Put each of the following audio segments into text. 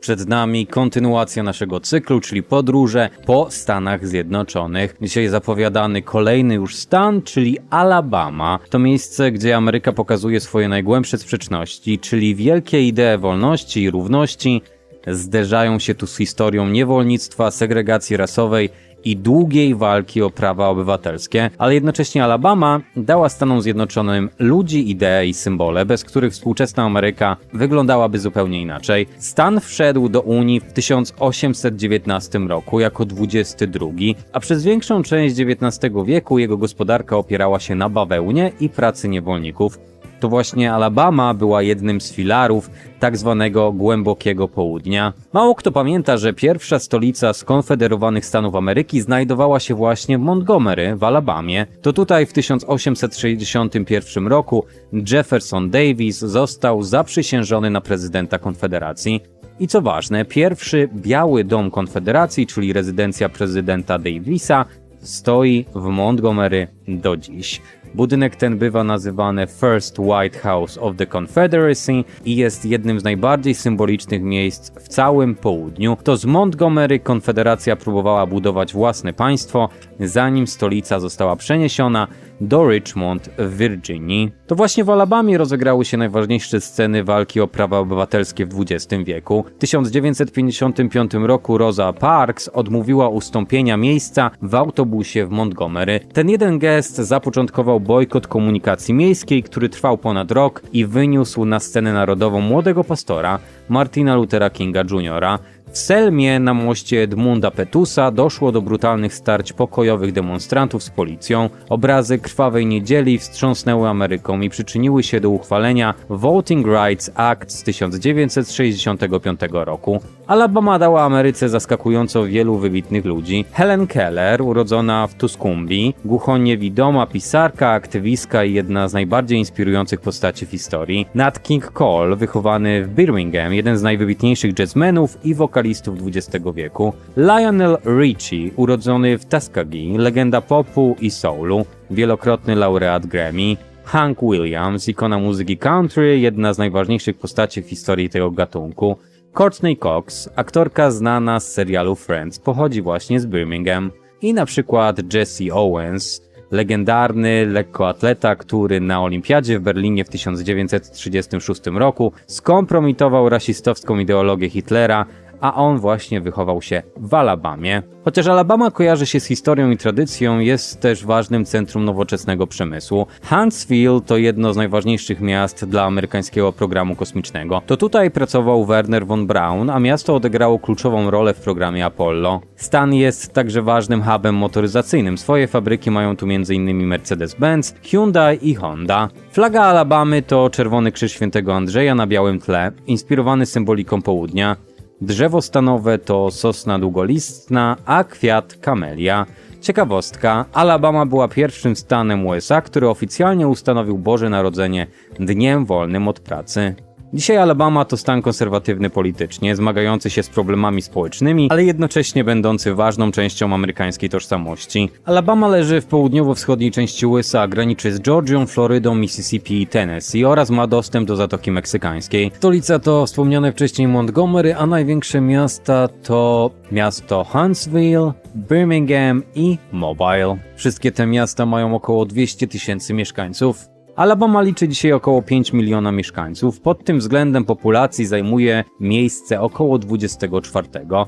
Przed nami kontynuacja naszego cyklu, czyli podróże po Stanach Zjednoczonych. Dzisiaj zapowiadany kolejny już stan, czyli Alabama. To miejsce, gdzie Ameryka pokazuje swoje najgłębsze sprzeczności, czyli wielkie idee wolności i równości zderzają się tu z historią niewolnictwa, segregacji rasowej i długiej walki o prawa obywatelskie, ale jednocześnie Alabama dała Stanom Zjednoczonym ludzi, idee i symbole, bez których współczesna Ameryka wyglądałaby zupełnie inaczej. Stan wszedł do Unii w 1819 roku jako 22, a przez większą część XIX wieku jego gospodarka opierała się na bawełnie i pracy niewolników. To właśnie Alabama była jednym z filarów tak zwanego głębokiego południa. Mało kto pamięta, że pierwsza stolica skonfederowanych Stanów Ameryki znajdowała się właśnie w Montgomery w Alabamie. To tutaj w 1861 roku Jefferson Davis został zaprzysiężony na prezydenta Konfederacji. I co ważne, pierwszy Biały Dom Konfederacji, czyli rezydencja prezydenta Davisa, stoi w Montgomery do dziś. Budynek ten bywa nazywany First White House of the Confederacy i jest jednym z najbardziej symbolicznych miejsc w całym południu. To z Montgomery Konfederacja próbowała budować własne państwo, zanim stolica została przeniesiona do Richmond w Virginii. To właśnie w Alabamie rozegrały się najważniejsze sceny walki o prawa obywatelskie w XX wieku. W 1955 roku Rosa Parks odmówiła ustąpienia miejsca w autobusie w Montgomery. Ten jeden gest zapoczątkował bojkot komunikacji miejskiej, który trwał ponad rok i wyniósł na scenę narodową młodego pastora Martina Luthera Kinga Jr. W Selmie na moście Edmunda Petusa doszło do brutalnych starć pokojowych demonstrantów z policją. Obrazy Krwawej Niedzieli wstrząsnęły Ameryką i przyczyniły się do uchwalenia Voting Rights Act z 1965 roku. Alabama dała Ameryce zaskakująco wielu wybitnych ludzi. Helen Keller, urodzona w Tuscumbie, głuchoniewidoma pisarka, aktywistka i jedna z najbardziej inspirujących postaci w historii. Nat King Cole, wychowany w Birmingham, jeden z najwybitniejszych jazzmenów i wokalistów XX wieku. Lionel Richie, urodzony w Tuskegee, legenda popu i soulu, wielokrotny laureat Grammy. Hank Williams, ikona muzyki country, jedna z najważniejszych postaci w historii tego gatunku. Courtney Cox, aktorka znana z serialu Friends, pochodzi właśnie z Birmingham. I na przykład Jesse Owens, legendarny lekkoatleta, który na Olimpiadzie w Berlinie w 1936 roku skompromitował rasistowską ideologię Hitlera, a on właśnie wychował się w Alabamie. Chociaż Alabama kojarzy się z historią i tradycją, jest też ważnym centrum nowoczesnego przemysłu. Huntsville to jedno z najważniejszych miast dla amerykańskiego programu kosmicznego. To tutaj pracował Wernher von Braun, a miasto odegrało kluczową rolę w programie Apollo. Stan jest także ważnym hubem motoryzacyjnym. Swoje fabryki mają tu m.in. Mercedes-Benz, Hyundai i Honda. Flaga Alabamy to czerwony krzyż świętego Andrzeja na białym tle, inspirowany symboliką południa. Drzewo stanowe to sosna długolistna, a kwiat kamelia. Ciekawostka, Alabama była pierwszym stanem USA, który oficjalnie ustanowił Boże Narodzenie dniem wolnym od pracy. Dzisiaj Alabama to stan konserwatywny politycznie, zmagający się z problemami społecznymi, ale jednocześnie będący ważną częścią amerykańskiej tożsamości. Alabama leży w południowo-wschodniej części USA, graniczy z Georgią, Florydą, Mississippi i Tennessee oraz ma dostęp do Zatoki Meksykańskiej. Stolica to wspomniane wcześniej Montgomery, a największe miasta to miasto Huntsville, Birmingham i Mobile. Wszystkie te miasta mają około 200 000 mieszkańców. Alabama liczy dzisiaj około 5 miliona mieszkańców. Pod tym względem populacji zajmuje miejsce około 24.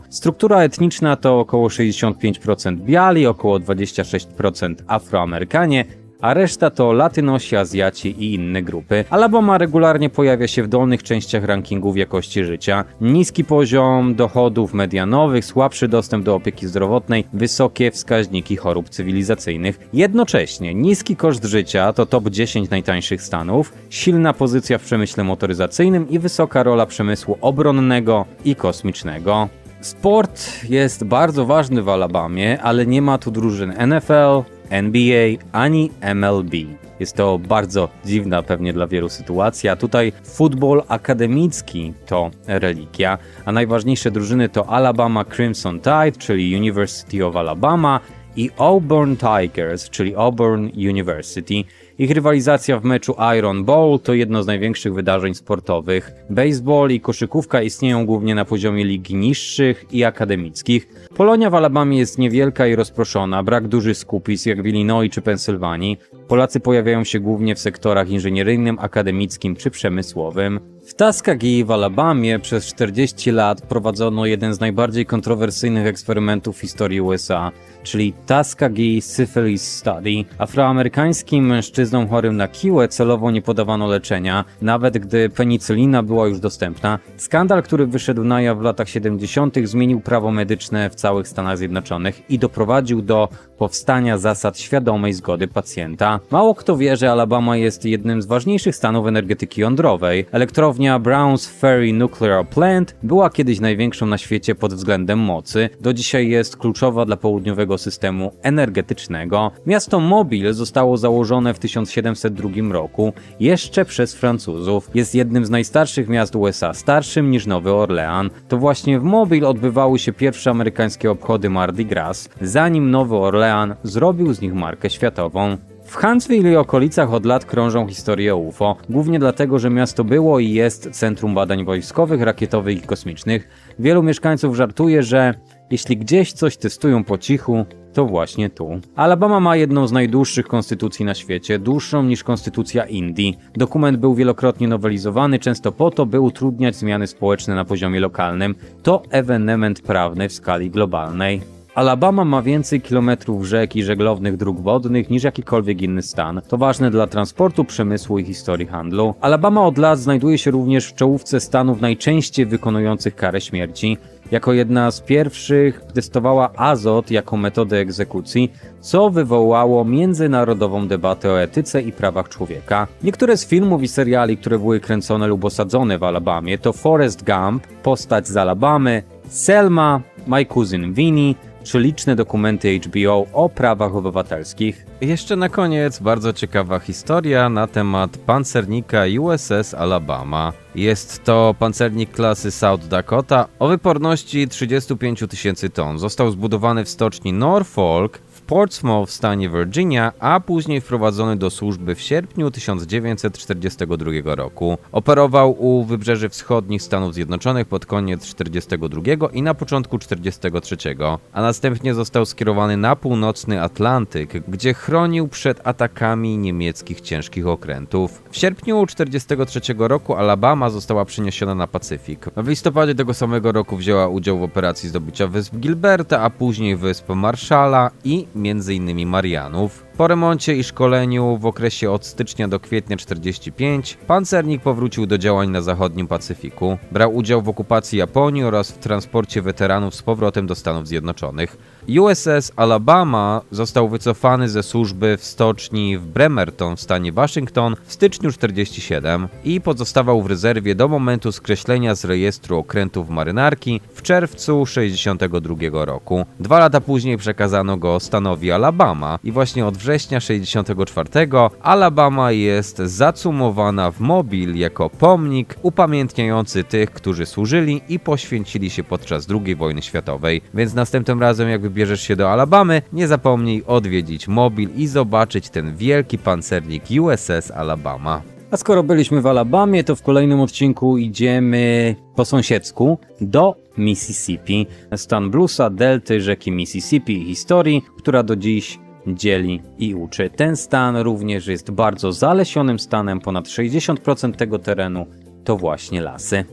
Struktura etniczna to około 65% biali, około 26% Afroamerykanie, a reszta to Latynosi, Azjaci i inne grupy. Alabama regularnie pojawia się w dolnych częściach rankingów jakości życia. Niski poziom dochodów medianowych, słabszy dostęp do opieki zdrowotnej, wysokie wskaźniki chorób cywilizacyjnych. Jednocześnie niski koszt życia to top 10 najtańszych stanów, silna pozycja w przemyśle motoryzacyjnym i wysoka rola przemysłu obronnego i kosmicznego. Sport jest bardzo ważny w Alabamie, ale nie ma tu drużyn NFL, NBA ani MLB. Jest to bardzo dziwna pewnie dla wielu sytuacja. Tutaj futbol akademicki to religia, a najważniejsze drużyny to Alabama Crimson Tide, czyli University of Alabama, i Auburn Tigers, czyli Auburn University. Ich rywalizacja w meczu Iron Bowl to jedno z największych wydarzeń sportowych. Baseball i koszykówka istnieją głównie na poziomie lig niższych i akademickich. Polonia w Alabamie jest niewielka i rozproszona, brak dużych skupisk jak w Illinois czy Pensylwanii. Polacy pojawiają się głównie w sektorach inżynieryjnym, akademickim czy przemysłowym. W Tuskegee w Alabamie przez 40 lat prowadzono jeden z najbardziej kontrowersyjnych eksperymentów w historii USA, czyli Tuskegee Syphilis Study. Afroamerykańskim mężczyznom chorym na kiłę celowo nie podawano leczenia, nawet gdy penicylina była już dostępna. Skandal, który wyszedł na jaw w latach 70. zmienił prawo medyczne w całych Stanach Zjednoczonych i doprowadził do powstania zasad świadomej zgody pacjenta. Mało kto wie, że Alabama jest jednym z ważniejszych stanów energetyki jądrowej. Elektrownia Browns Ferry Nuclear Plant była kiedyś największą na świecie pod względem mocy. Do dzisiaj jest kluczowa dla południowego systemu energetycznego. Miasto Mobile zostało założone w 1702 roku, jeszcze przez Francuzów. Jest jednym z najstarszych miast USA, starszym niż Nowy Orlean. To właśnie w Mobile odbywały się pierwsze amerykańskie obchody Mardi Gras, zanim Nowy Orlean zrobił z nich markę światową. W Huntsville i okolicach od lat krążą historie UFO, głównie dlatego, że miasto było i jest centrum badań wojskowych, rakietowych i kosmicznych. Wielu mieszkańców żartuje, że jeśli gdzieś coś testują po cichu, to właśnie tu. Alabama ma jedną z najdłuższych konstytucji na świecie, dłuższą niż konstytucja Indii. Dokument był wielokrotnie nowelizowany, często po to, by utrudniać zmiany społeczne na poziomie lokalnym. To ewenement prawny w skali globalnej. Alabama ma więcej kilometrów rzek i żeglownych dróg wodnych niż jakikolwiek inny stan. To ważne dla transportu, przemysłu i historii handlu. Alabama od lat znajduje się również w czołówce stanów najczęściej wykonujących karę śmierci. Jako jedna z pierwszych testowała azot jako metodę egzekucji, co wywołało międzynarodową debatę o etyce i prawach człowieka. Niektóre z filmów i seriali, które były kręcone lub osadzone w Alabamie, to Forrest Gump, Postać z Alabamy, Selma, My Cousin Vinny, czy liczne dokumenty HBO o prawach obywatelskich. Jeszcze na koniec bardzo ciekawa historia na temat pancernika USS Alabama. Jest to pancernik klasy South Dakota o wyporności 35 000 ton. Został zbudowany w stoczni Norfolk w Portsmouth w stanie Virginia, a później wprowadzony do służby w sierpniu 1942 roku. Operował u wybrzeży wschodnich Stanów Zjednoczonych pod koniec 1942 i na początku 1943, a następnie został skierowany na północny Atlantyk, gdzie chronił przed atakami niemieckich ciężkich okrętów. W sierpniu 1943 roku Alabama została przeniesiona na Pacyfik. W listopadzie tego samego roku wzięła udział w operacji zdobycia wysp Gilberta, a później wysp Marshalla i m.in. Marianów. Po remoncie i szkoleniu w okresie od stycznia do kwietnia 1945 pancernik powrócił do działań na zachodnim Pacyfiku. Brał udział w okupacji Japonii oraz w transporcie weteranów z powrotem do Stanów Zjednoczonych. USS Alabama został wycofany ze służby w stoczni w Bremerton w stanie Waszyngton w styczniu 1947 i pozostawał w rezerwie do momentu skreślenia z rejestru okrętów marynarki w czerwcu 1962 roku. 2 lata później przekazano go stanowi Alabama i właśnie od września 1964 Alabama jest zacumowana w Mobile jako pomnik upamiętniający tych, którzy służyli i poświęcili się podczas II wojny światowej. Więc następnym razem, jak wybierzesz się do Alabamy, nie zapomnij odwiedzić Mobile i zobaczyć ten wielki pancernik USS Alabama. A skoro byliśmy w Alabamie, to w kolejnym odcinku idziemy po sąsiedzku do Mississippi. Stan bluesa, delty rzeki Mississippi i historii, która do dziś dzieli i uczy. Ten stan również jest bardzo zalesionym stanem, ponad 60% tego terenu to właśnie lasy.